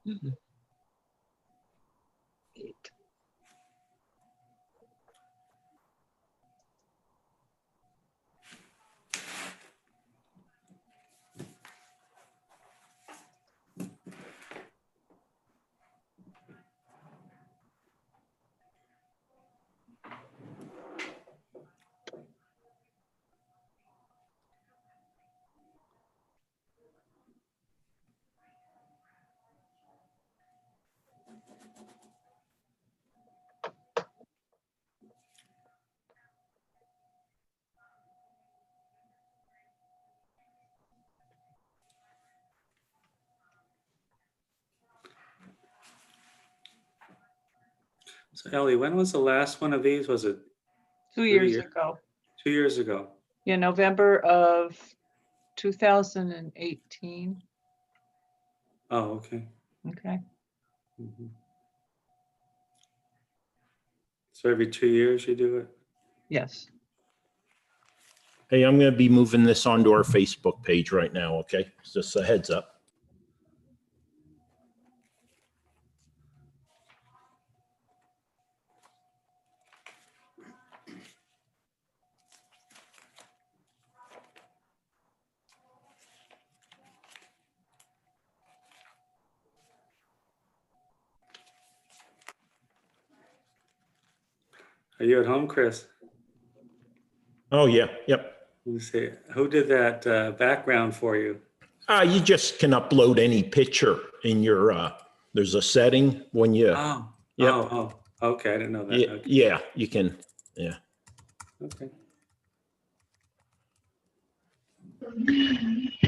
8. So Ellie, when was the last one of these? Was it 2 years ago. 2 years ago? Yeah, November of 2018. Oh, okay. Okay. Mhm. So every 2 years you do it? Yes. Hey, I'm going to be moving this onto our Facebook page right now, okay? Just a heads up. Are you at home, Chris? Oh, yeah, yep. Let me see. Who did that background for you? You just can upload any picture in your, there's a setting when you, Oh, Yep. oh, okay. I didn't know that. yeah, Okay. yeah, you can, yeah. Okay.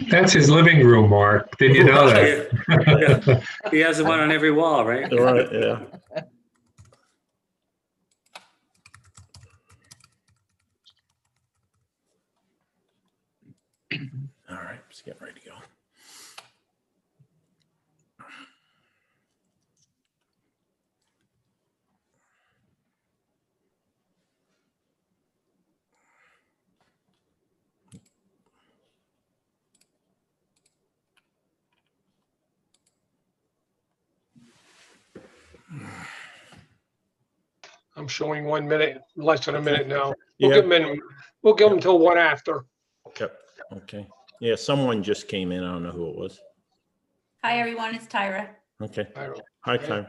That's his living room, Mark. Did you know that? Yeah. He has one on every wall, right? All right, yeah. All right, let's get ready to go. I'm showing 1 minute, less than a minute now. Yeah. We'll give them till 1 after. Yep. Okay. Yeah, someone just came in. I don't know who it was. Hi, everyone. It's Tyra. Okay. I don't- Hi, Time.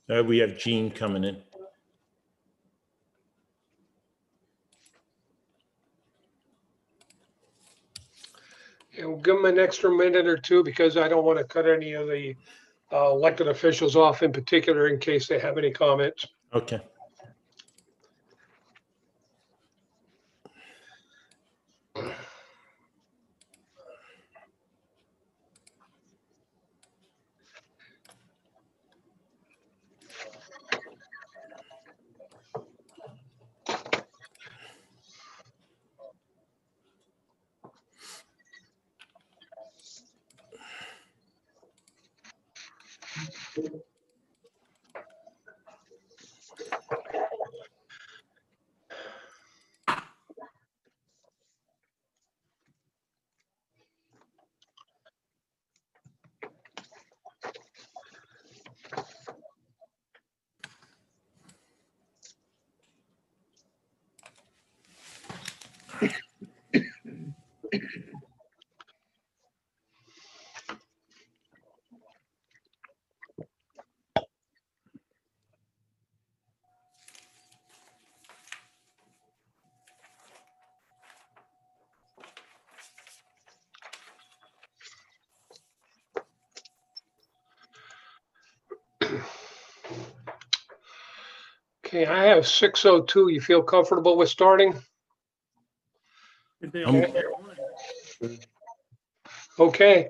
We have Gene coming in. Yeah, we'll give them an extra minute or two because I don't want to cut any of the elected officials off in particular in case they have any comments. Okay. Okay, I have 6:02. You feel comfortable with starting? Okay.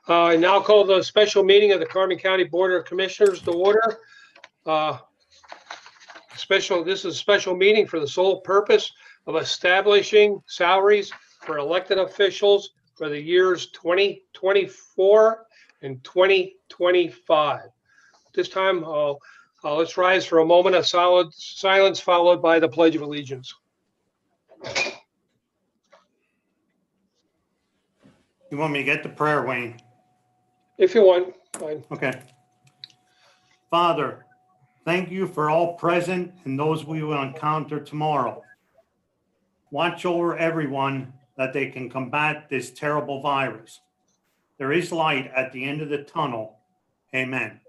Now call the special meeting of the Carbon County Board of Commissioners to order. This is a special meeting for the sole purpose of establishing salaries for elected officials for the years 2024 and 2025. This time, let's rise for a moment of silence followed by the Pledge of Allegiance. You want me to get the prayer, Wayne? If you want, fine. Okay. Father, thank you for all present and those we will encounter tomorrow. Watch over everyone that they can combat this terrible virus. There is light at the end of the tunnel. Amen.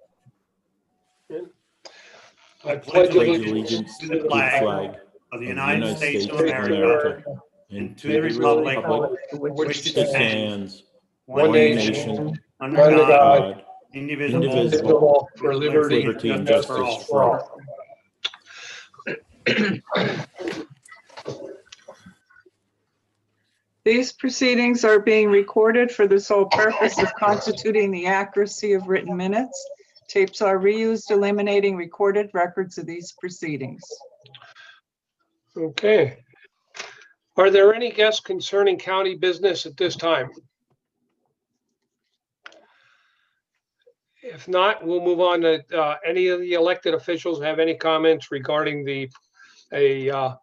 I pledge allegiance to the flag of the United States of America and to the republic which it stands, one nation, under God, indivisible, for with liberty and justice for all. These proceedings are being recorded for the sole purpose of constituting the accuracy of written minutes. Tapes are reused, eliminating recorded records of these proceedings. Okay. Are there any guests concerning county business at this time? If not, we'll move on to any of the elected officials have any comments regarding a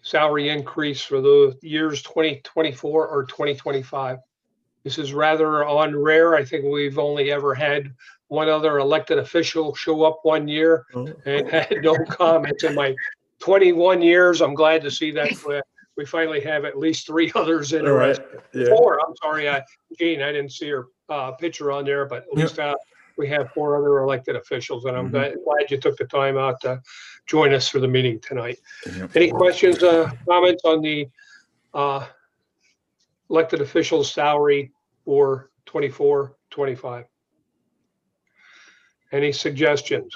salary increase for the years 2024 or 2025. This is rather on rare. I think we've only ever had one other elected official show up one year and had no comments. In my 21 years, I'm glad to see that we finally have at least 3 others interested. Yeah. 4, I'm sorry, Jean, I didn't see her picture on there, but at least we have 4 other elected officials, and I'm glad you took the time out to join us for the meeting tonight. Any questions, comments on the elected officials' salary for 24, 25? Any suggestions?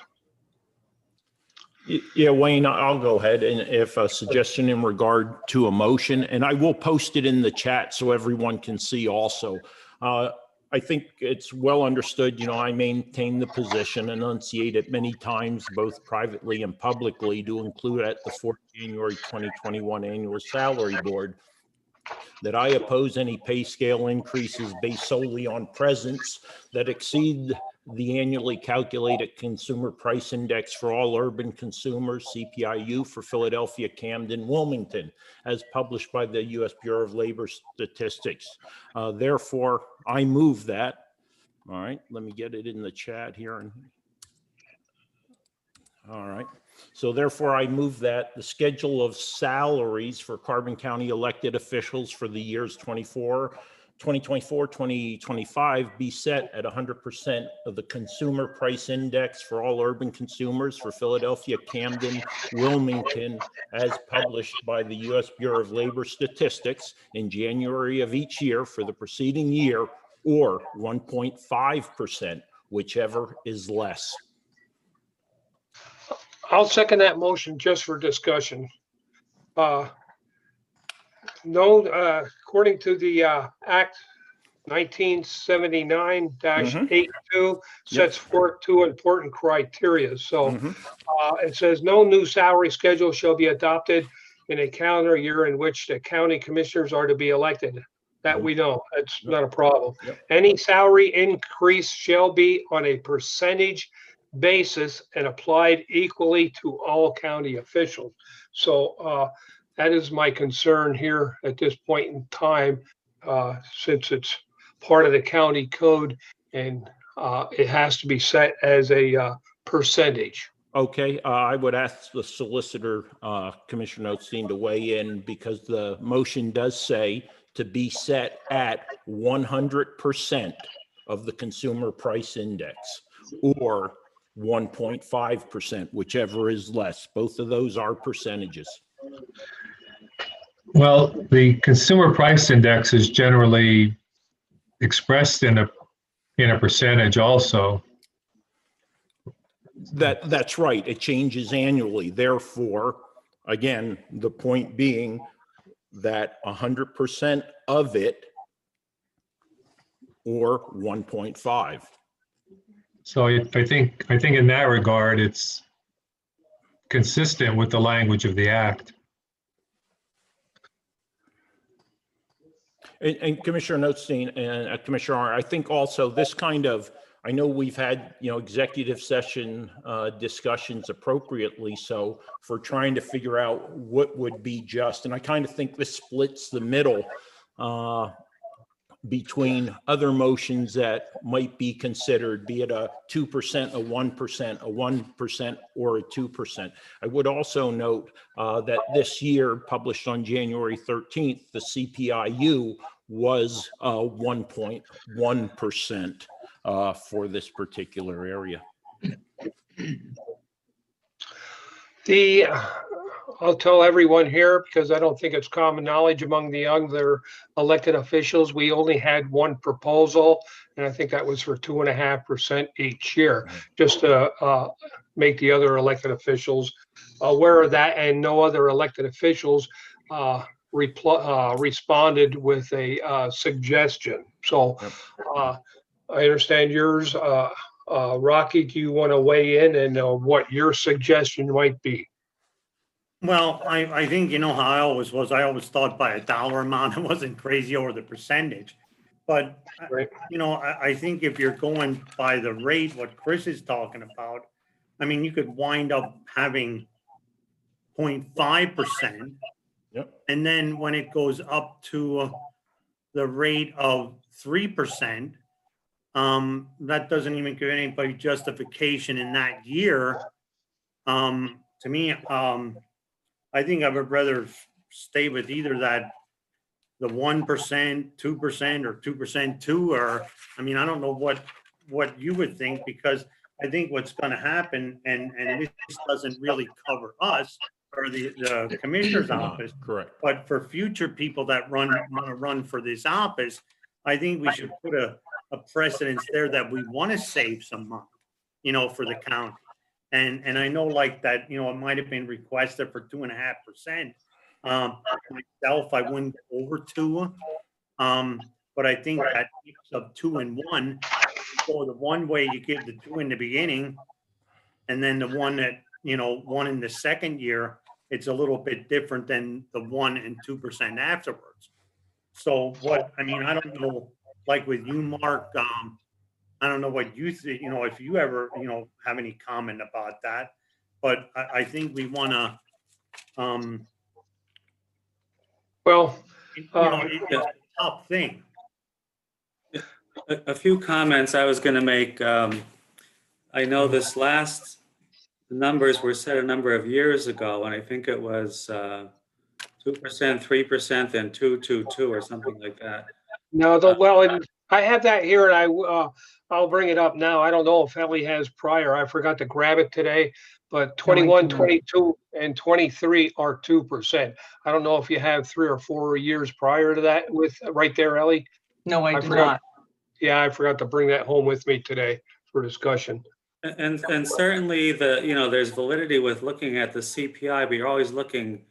Yeah, Wayne, I'll go ahead, and if a suggestion in regard to a motion, and I will post it in the chat so everyone can see also. I think it's well understood, I maintain the position, enunciate it many times, both privately and publicly, to include at the 4th January 2021 annual salary board, that I oppose any pay scale increases based solely on presence that exceed the annually calculated consumer price index for all urban consumers, CPIU, for Philadelphia, Camden, Wilmington, as published by the U.S. Bureau of Labor Statistics. Therefore, I move that. All right, let me get it in the chat here. All right. So therefore, I move that the schedule of salaries for Carbon County elected officials for the years 2024, 2025 be set at 100% of the consumer price index for all urban consumers for Philadelphia, Camden, Wilmington, as published by the U.S. Bureau of Labor Statistics in January of each year for the preceding year, or 1.5%, whichever is less. I'll second that motion just for discussion. According to the Act 1979-82 sets forth 2 important criteria. So it says no new salary schedule shall be adopted in a calendar year in which the county commissioners are to be elected. That we know, that's not a problem. Any salary increase shall be on a percentage basis and applied equally to all county officials. So that is my concern here at this point in time, since it's part of the county code and it has to be set as a percentage. Okay, I would ask the solicitor, Commissioner Osteen, to weigh in, because the motion does say to be set at 100% of the consumer price index, or 1.5%, whichever is less. Both of those are percentages. Well, the consumer price index is generally expressed in a percentage also. That's right. It changes annually. Therefore, again, the point being that 100% of it or 1.5. So I think in that regard, it's consistent with the language of the act. And Commissioner Notstein and Commissioner Arndt, I think also this kind of, I know we've had, executive session discussions appropriately. So for trying to figure out what would be just, and I kind of think this splits the middle between other motions that might be considered, be it a 2%, a 1%, a 1%, or a 2%. I would also note that this year, published on January 13th, the CPIU was 1.1% for this particular area. I'll tell everyone here, because I don't think it's common knowledge among the other elected officials, we only had one proposal, and I think that was for 2.5% each year, just to make the other elected officials aware of that, and no other elected officials responded with a suggestion. So I understand yours. Rocky, do you want to weigh in and what your suggestion might be? Well, I think you know how I always was. I always thought by a dollar amount. I wasn't crazy over the percentage. But, Right. I think if you're going by the rate, what Chris is talking about, I mean, you could wind up having 0.5%. Yep. And then when it goes up to the rate of 3%, that doesn't even give anybody justification in that year. To me, I think I would rather stay with either that the 1%, 2%, or 2% too, or I mean, I don't know what you would think, because I think what's going to happen, and this doesn't really cover us or the commissioner's office, Correct. but for future people that want to run for this office, I think we should put a precedence there that we want to save some money, for the county. And I know like that, it might have been requested for 2.5%. Myself, I wouldn't go over 2. But I think that mix of 2 and 1, so the one way you give the 2 in the beginning, and then the one that, 1 in the second year, it's a little bit different than the 1 and 2% afterwards. So I don't know, like with you, Mark, I don't know what you think, if you ever, have any comment about that, but I think we want to, Well, it's a tough thing. A few comments I was going to make. I know this last numbers were set a number of years ago, and I think it was 2%, 3%, and 2 or something like that. no, and I have that here, and I'll bring it up now. I don't know if Ellie has prior. I forgot to grab it today, but 21, 22, and 23 are 2%. I don't know if you have 3 or 4 years prior to that with right there, Ellie. No, I do forgot. not. Yeah, I forgot to bring that home with me today for discussion. And certainly there's validity with looking at the CPI, but you're always looking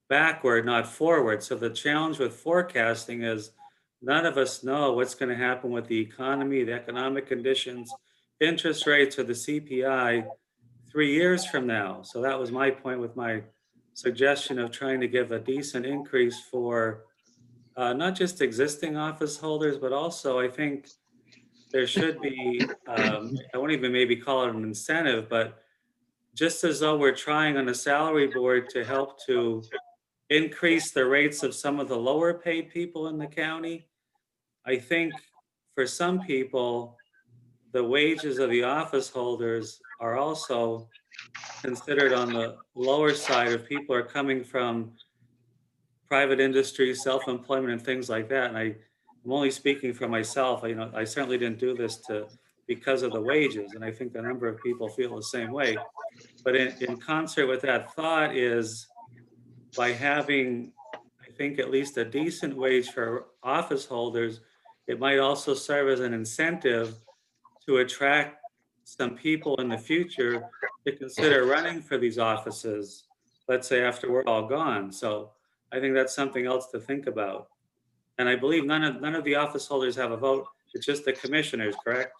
backward, not forward. So the challenge with forecasting is none of us know what's going to happen with the economy, the economic conditions, interest rates, or the CPI 3 years from now. So that was my point with my suggestion of trying to give a decent increase for not just existing office holders, but also I think there should be, I won't even maybe call it an incentive, but just as though we're trying on the salary board to help to increase the rates of some of the lower paid people in the county, I think for some people, the wages of the office holders are also considered on the lower side of people are coming from private industry, self-employment, and things like that. And I'm only speaking for myself. I certainly didn't do this because of the wages, and I think a number of people feel the same way. But in concert with that thought is by having, I think, at least a decent wage for office holders, it might also serve as an incentive to attract some people in the future to consider running for these offices, let's say after we're all gone. So I think that's something else to think about. And I believe none of the office holders have a vote. It's just the commissioners, correct?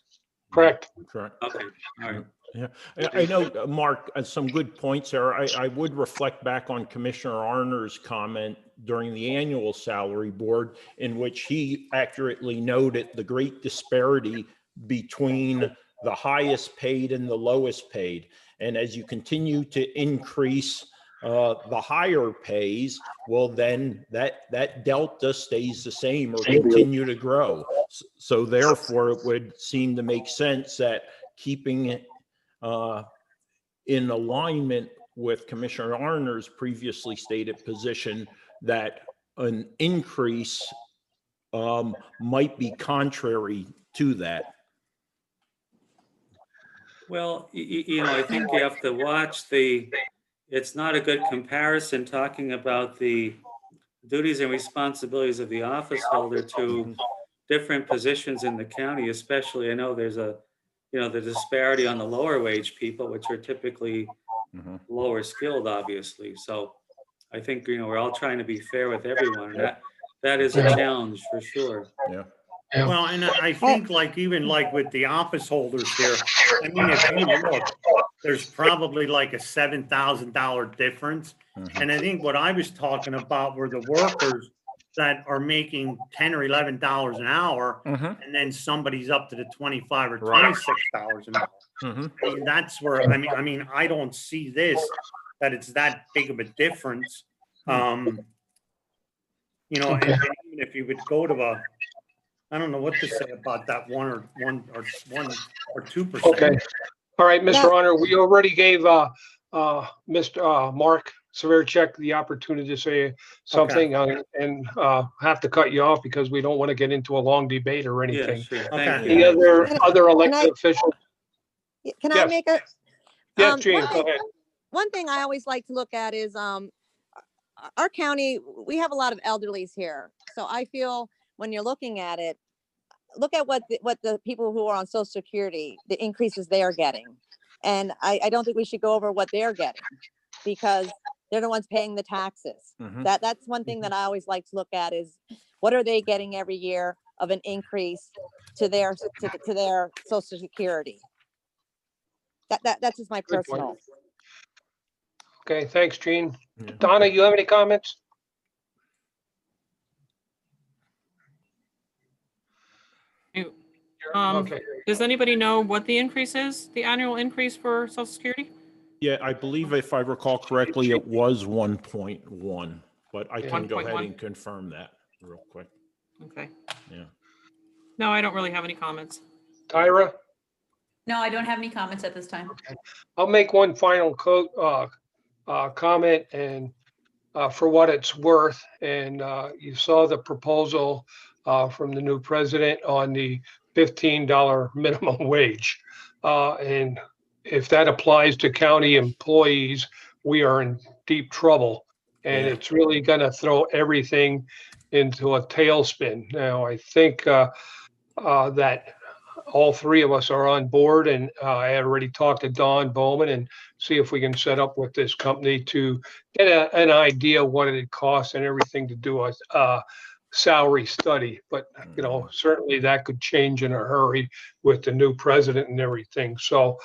Correct. Correct. Okay, all right. Yeah, I know, Mark, some good points there. I would reflect back on Commissioner Arner's comment during the annual salary board, in which he accurately noted the great disparity between the highest paid and the lowest paid. And as you continue to increase the higher pays, well, then that delta stays the same or continue to grow. So therefore, it would seem to make sense that keeping it in alignment with Commissioner Arner's previously stated position that an increase might be contrary to that. Well, you know, I think you have to watch it's not a good comparison talking about the duties and responsibilities of the office holder to different positions in the county, especially. I know there's the disparity on the lower wage people, which are typically lower skilled, obviously. So I think, we're all trying to be fair with everyone. That is a challenge for sure. Yeah. Well, and I think even with the office holders here, I mean, if you look, there's probably like a $7,000 difference. And I think what I was talking about were the workers that are making $10 or $11 an hour, and then somebody's up to the $25 or $26 an hour. I mean, that's where I mean, I don't see that it's that big of a difference. And even if you would go to I don't know what to say about that 1 or 2%. Okay. All right, Mr. Honor, we already gave Mr. Mark Severchek the opportunity to say something, and have to cut you off because we don't want to get into a long debate or anything. Yeah, sure. Okay. Thank Any you. other elected officials? Can Yes. I make a? Yes, Gene, go ahead. One thing I always like to look at is our county. We have a lot of elderlies here, so I feel when you're looking at it, look at what the people who are on Social Security, the increases they are getting, and I don't think we should go over what they're getting because they're the ones paying the taxes. That's one thing that I always like to look at is what are they getting every year of an increase to their Social Security. That's just my personal. Okay, thanks, Gene. Donna, you have any comments? Okay. Does anybody know what the increase is, the annual increase for Social Security? Yeah, I believe if I recall correctly, it was 1.1, but I can go ahead 1.1? and confirm that real quick. Okay. Yeah. No, I don't really have any comments. Tyra? No, I don't have any comments at this time. I'll make one final comment, and for what it's worth, and you saw the proposal from the new president on the $15 minimum wage. And if that applies to county employees, we are in deep trouble. And it's really going to throw everything into a tailspin. Now, I think that all three of us are on board, and I already talked to Don Bowman and see if we can set up with this company to get an idea what it costs and everything to do a salary study. But certainly that could change in a hurry with the new president and everything. So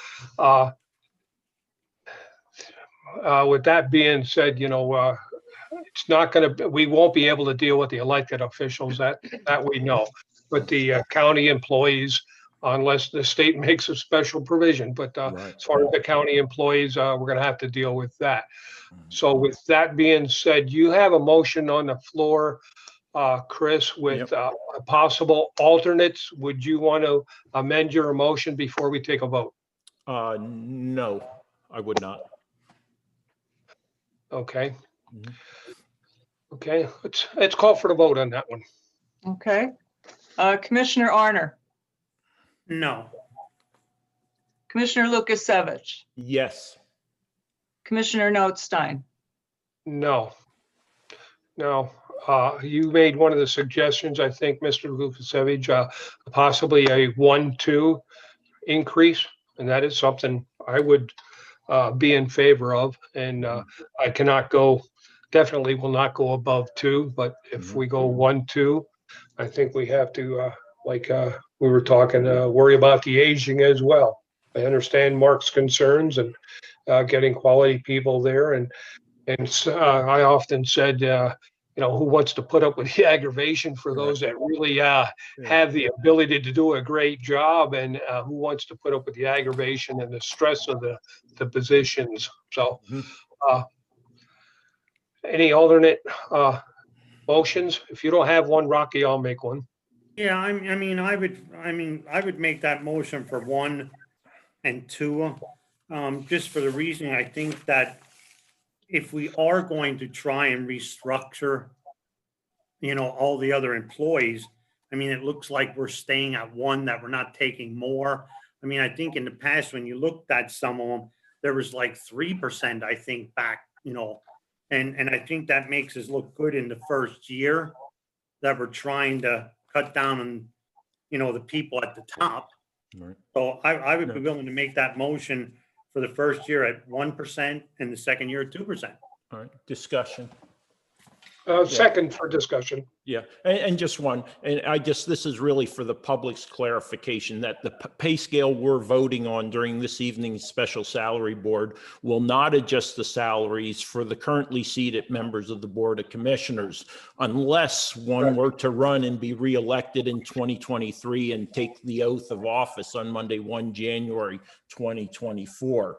with that being said, it's not going to, we won't be able to deal with the elected officials, that we know, but the county employees, unless the state makes a special provision. But as far as the county employees, we're going to have to deal with that. So with that being said, you have a motion on the floor, Chris, with possible alternates. Would you want to amend your motion before we take a vote? No, I would not. Okay. Okay, let's call for the vote on that one. Okay. Commissioner Arner, No. Commissioner Lukasevich, Yes. Commissioner Notstein, No. No. You made one of the suggestions, I think, Mr. Lukasevich, possibly a 1-2 increase. and that is something I would be in favor of. And I cannot go, definitely will not go above 2, but if we go 1, 2, I think we have to, like we were talking, worry about the aging as well. I understand Mark's concerns and getting quality people there. And I often said, who wants to put up with the aggravation for those that really have the ability to do a great job, and who wants to put up with the aggravation and the stress of the positions. So any alternate motions? If you don't have one, Rocky, I'll make one. Yeah, I would make that motion for 1 and 2, just for the reason I think that if we are going to try and restructure, all the other employees, it looks like we're staying at 1, that we're not taking more. I think in the past, when you looked at some of them, there was like 3%, I think, back, and I think that makes us look good in the first year that we're trying to cut down on, the people at the top. Right. So I would be willing to make that motion for the first year at 1% and the second year at 2%. All right, discussion. Second for discussion. Yeah, and just one, and this is really for the public's clarification that the pay scale we're voting on during this evening's special salary board will not adjust the salaries for the currently seated members of the Board of Commissioners unless one were to run and be reelected in 2023 and take the oath of office on Monday, 1 January 2024.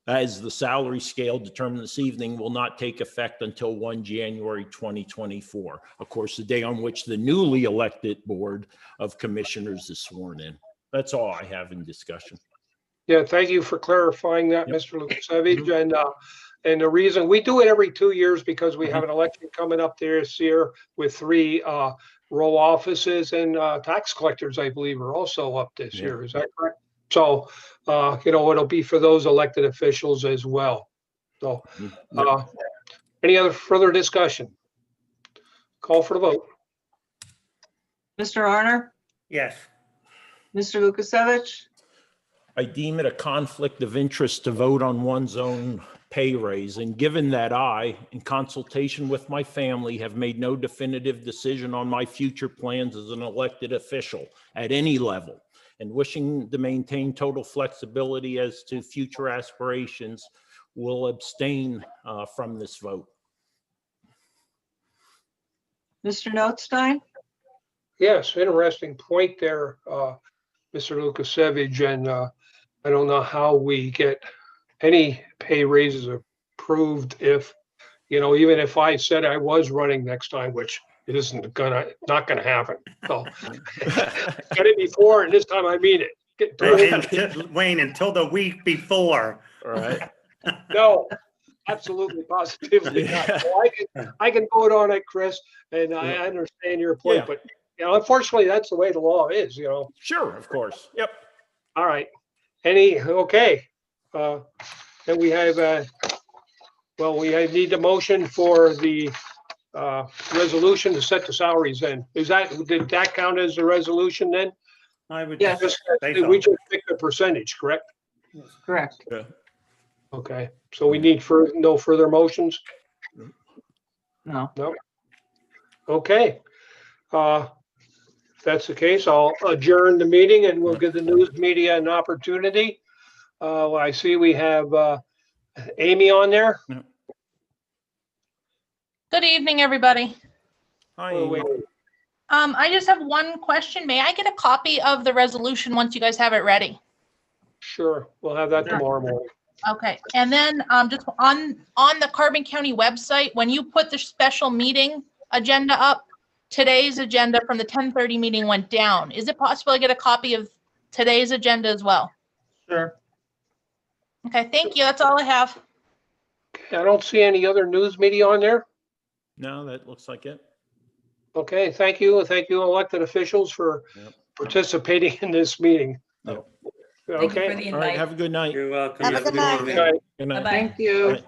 As the salary scale determined this evening will not take effect until 1 January 2024. Of course, the day on which the newly elected Board of Commissioners is sworn in. That's all I have in discussion. Yeah, thank you for clarifying that, Mr. Lukasevich. And the reason we do it every 2 years because we have an election coming up this year with 3 row offices, and tax collectors, I believe, are also up this year. Is that correct? So, it'll be for those elected officials as well. So, any other further discussion? Call for the vote. Mr. Arner, Yes. Mr. Lukasevich, I deem it a conflict of interest to vote on one's own pay raise. And given that I, in consultation with my family, have made no definitive decision on my future plans as an elected official at any level, and wishing to maintain total flexibility as to future aspirations, will abstain from this vote. Mr. Notstein, Yes, interesting point there, Mr. Lukasevich. And I don't know how we get any pay raises approved if, even if I said I was running next time, which it not gonna happen. So said it before, and this time I mean it. Wayne, until the week before. All right. No, absolutely, positively not. So I can vote on it, Chris, and I understand your point, but unfortunately, that's the way the law is. Sure, of course. Yep. All right. Okay. Then we have need the motion for the resolution to set the salaries in. Did that count as a resolution then? I would Yes. just say Did so. we just pick the percentage, correct? correct. Okay, so we need no further motions? No. Okay. If that's the case, I'll adjourn the meeting and we'll give the news media an opportunity. I see we have Amy on there. Good evening, everybody. Hi, Oh, Amy. wait. I just have one question. May I get a copy of the resolution once you guys have it ready? Sure, we'll have that tomorrow morning. Okay, and then just on the Carbon County website, when you put the special meeting agenda up, today's agenda from the 10:30 meeting went down. Is it possible to get a copy of today's agenda as well? Sure. Okay, thank you. That's all I have. I don't see any other news media on there. No, that looks like it. Okay, thank you. Thank you, elected officials, for participating in this meeting. Yep. Thank you for Okay. the All right, invite. have a good night. You're welcome. Have a good night. evening. Okay. Good night. Bye-bye. Thank you. All right.